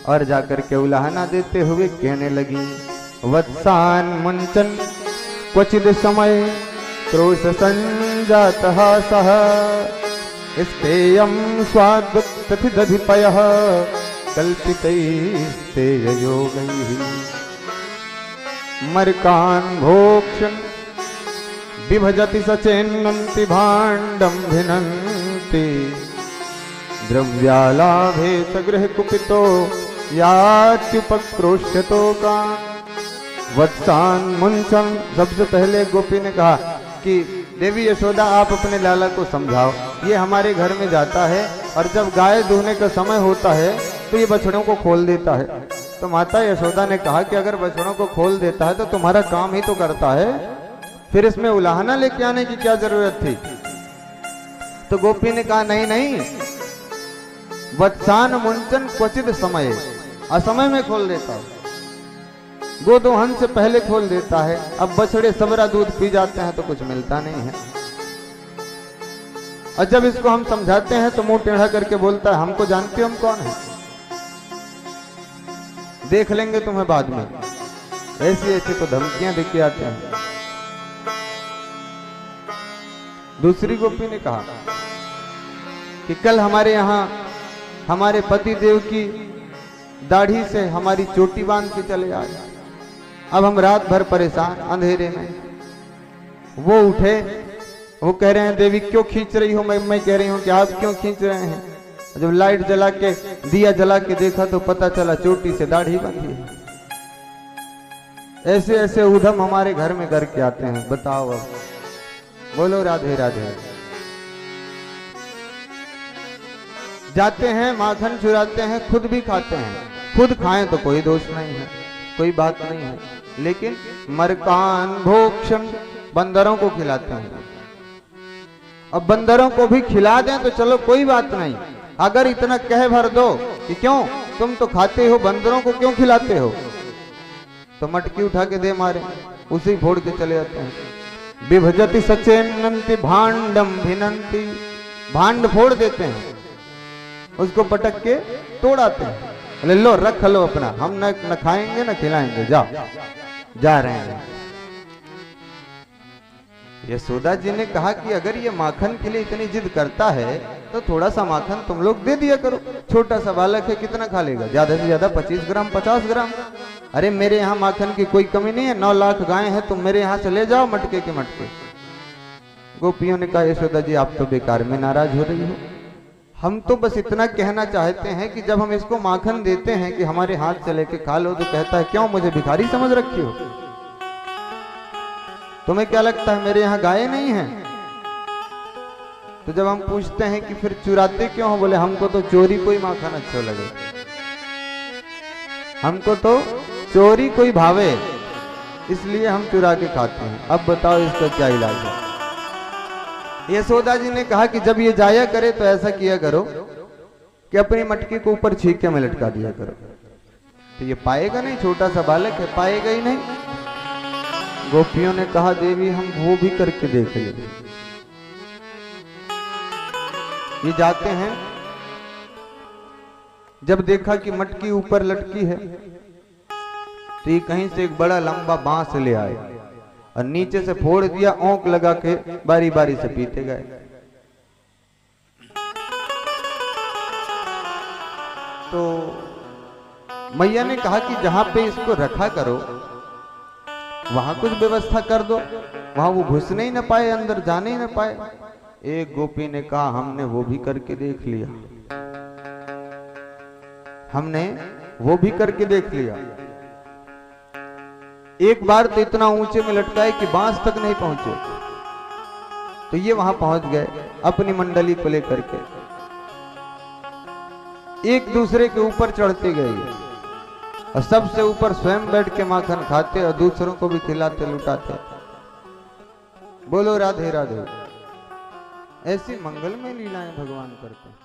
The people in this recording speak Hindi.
और जाकर के उलाहना देते हुए कहने लगी, वत्सान मुंचन क्वचिद समय क्रोश संजातः सह स्तेयं स्वादुक्तधिपयः कल्पितैस्तेययोगैः मर्कान् भोक्ष्यन् विभजति सचेन्नन्ति भाण्डं भिनन्ति द्रव्यालाभे सगृह कुपितो यात्युपक्रोश्यतो कान्। वत्सान मुंचन, सबसे पहले गोपी ने कहा कि देवी यशोदा आप अपने लाला को समझाओ, ये हमारे घर में जाता है और जब गाय दूहने का समय होता है तो ये बछड़ों को खोल देता है। तो माता यशोदा ने कहा कि अगर बछड़ों को खोल देता है तो तुम्हारा काम ही तो करता है, फिर इसमें उलाहना लेके आने की क्या जरूरत थी। तो गोपी ने कहा नहीं नहीं, वत्सान मुंचन क्वचित समय, असमय में खोल देता है, गोदोहन से पहले खोल देता है। अब बछड़े सबरा दूध पी जाते हैं तो कुछ मिलता नहीं है। और जब इसको हम समझाते हैं तो मुंह टेढ़ा करके बोलता है, हमको जानते हो हम कौन है, देख लेंगे तुम्हें बाद में। ऐसी ऐसी तो धमकियां देके आते हैं। दूसरी गोपी ने कहा कि कल हमारे यहाँ हमारे पति देव की दाढ़ी से हमारी चोटी बांध के चले आए, अब हम रात भर परेशान अंधेरे में। वो उठे, वो कह रहे हैं देवी क्यों खींच रही हो, मैं कह रही हूं कि आप क्यों खींच रहे हैं। जब लाइट जला के दिया जला के देखा तो पता चला चोटी से दाढ़ी बंधी है। ऐसे ऐसे उधम हमारे घर में करके आते हैं, बताओ अब। बोलो राधे राधे। जाते हैं माखन चुराते हैं, खुद भी खाते हैं, खुद खाएं तो कोई दोष नहीं है, कोई बात नहीं है, लेकिन मरकान भोक्षण, बंदरों को खिलाते हैं। अब बंदरों को भी खिला दें तो चलो कोई बात नहीं, अगर इतना कह भर दो कि क्यों तुम तो खाते हो, बंदरों को क्यों खिलाते हो, तो मटकी उठा के दे मारे, उसे फोड़ के चले जाते हैं। विभजति सचेन्नन्ति भाण्डम भिनन्ति, भांड फोड़ देते हैं, उसको पटक के तोड़ाते हैं। ले लो रख लो अपना, हम न खाएंगे न खिलाएंगे, जाओ। जा रहे हैं। यशोदा जी ने कहा कि अगर ये माखन के लिए इतनी जिद करता है तो थोड़ा सा माखन तुम लोग दे दिया करो, छोटा सा बालक है, कितना खा लेगा, ज्यादा से ज्यादा 25 ग्राम 50 ग्राम। अरे मेरे यहाँ माखन की कोई कमी नहीं है, 9 लाख गाय है, तुम मेरे यहाँ से ले जाओ मटके के मटके। गोपियों ने कहा यशोदा जी आप तो बेकार में नाराज हो रही हो, हम तो बस इतना कहना चाहते हैं कि जब हम इसको माखन देते हैं कि हमारे हाथ से लेके खा लो तो कहता है क्यों मुझे भिखारी समझ रखी हो, तुम्हें क्या लगता है मेरे यहाँ गाय नहीं है। तो जब हम पूछते हैं कि फिर चुराते क्यों हो, बोले हमको तो चोरी कोई माखन अच्छा लगे, हमको तो चोरी कोई भावे, इसलिए हम चुरा के खाते हैं। अब बताओ इसका क्या इलाज है। यशोदा जी ने कहा कि जब ये जाया करे तो ऐसा किया करो कि अपनी मटकी को ऊपर छीके में लटका दिया करो, तो ये पाएगा नहीं, छोटा सा बालक है, पाएगा ही नहीं। गोपियों ने कहा देवी हम वो भी करके देख लेंगे। ये जाते हैं, जब देखा कि मटकी ऊपर लटकी है तो ये कहीं से एक बड़ा लंबा बांस ले आए और नीचे से फोड़ दिया, औंक लगा के बारी बारी से पीते गए। तो मैया ने कहा कि जहां पे इसको रखा करो वहां कुछ व्यवस्था कर दो, वहां वो घुसने ही न पाए, अंदर जाने ही न पाए। एक गोपी ने कहा हमने वो भी करके देख लिया, हमने वो भी करके देख लिया। एक बार तो इतना ऊंचे में लटकाए कि बांस तक नहीं पहुंचे, तो ये वहां पहुंच गए अपनी मंडली को लेकर के, एक दूसरे के ऊपर चढ़ते गए और सबसे ऊपर स्वयं बैठ के माखन खाते और दूसरों को भी खिलाते लुटाते। बोलो राधे राधे। ऐसी मंगलमय लीलाएं भगवान करते हैं।